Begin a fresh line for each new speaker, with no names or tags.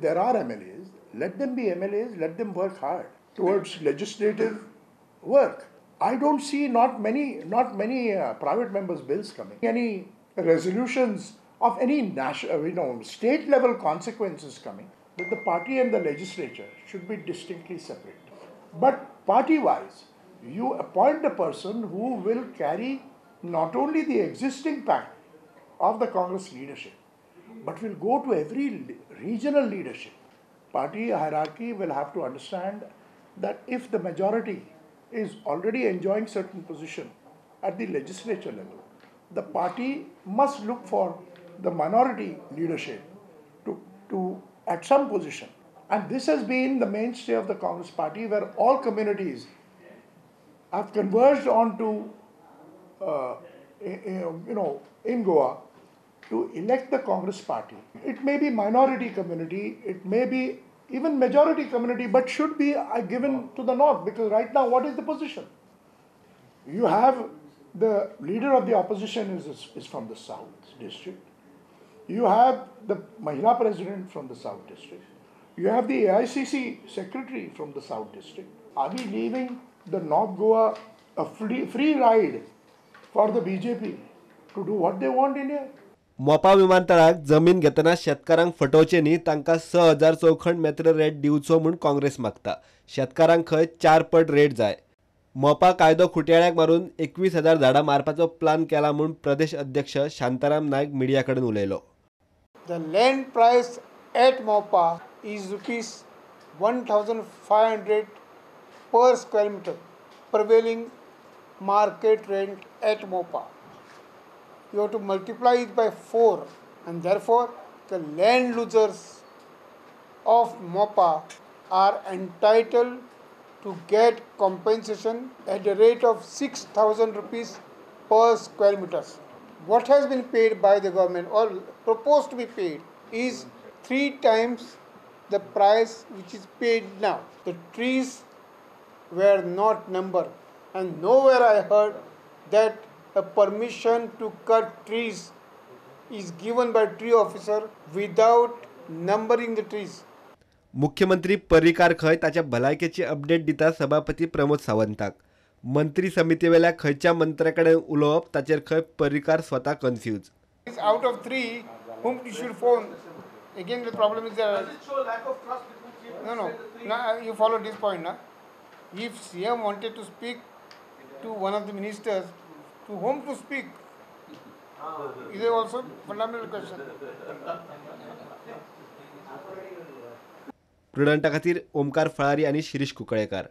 There are MLAs. Let them be MLAs. Let them work hard towards legislative work. I don't see not many private members' bills coming. Any resolutions of any national, state level consequences coming. But the party and the legislature should be distinctly separate. But party-wise, you appoint a person who will carry not only the existing pact of the Congress leadership, but will go to every regional leadership. Party hierarchy will have to understand that if the majority is already enjoying certain position at the legislature level, the party must look for the minority leadership to at some position. And this has been the mainstay of the Congress party, where all communities have converged onto, in Goa, to elect the Congress party. It may be minority community, it may be even majority community, but should be given to the north, because right now what is the position? You have the leader of the opposition is from the South district. You have the Mahila president from the South district. You have the AICC secretary from the South district. Are we leaving the North Goa a free ride for the BJP to do what they want in here?
Mopa विमानतळाक जमीन घेतना शेतकारांक फटोवचे न्ही, तांकां 6000 चौखंड मेत्र rate दिवचो म्हूण काँग्रेस मागता. शेतकारांक खंय 4 पट रेट जाय. मोपा कायदो खुट्याळ्याक मारून 21,000 झाडां मारपाचो प्लान केला म्हूण प्रदेश अध्यक्ष शांताराम नायक मिडिया कडेन उलयलो.
The land price at Mopa is rupees 1,500 per square meter, prevailing market rent at Mopa. You have to multiply it by 4, and therefore the land losers of Mopa are entitled to get compensation at the rate of 6,000 rupees per square meters. What has been paid by the government or proposed to be paid is 3 times the price which is paid now. The trees were not numbered, and nowhere I heard that a permission to cut trees is given by tree officer without numbering the trees.
मुख्यमंत्री पर्रीकार खंय ताच्या भलायकेची update दिता सभापती प्रमोद सावंताक. मंत्री समिती वेल्या खंयच्या मंत्र्या कडेन उलोवप ताचेर खंय पर्रीकार स्वता confuse.
Out of 3, whom you should phone? Again, the problem is that no. Now you follow this point, na? If CM wanted to speak to one of the ministers, to whom to speak? Is also fundamental question.
प्रुडंटा खातीर ओमकार फळारी आनी शिरीष कुंकळेकार.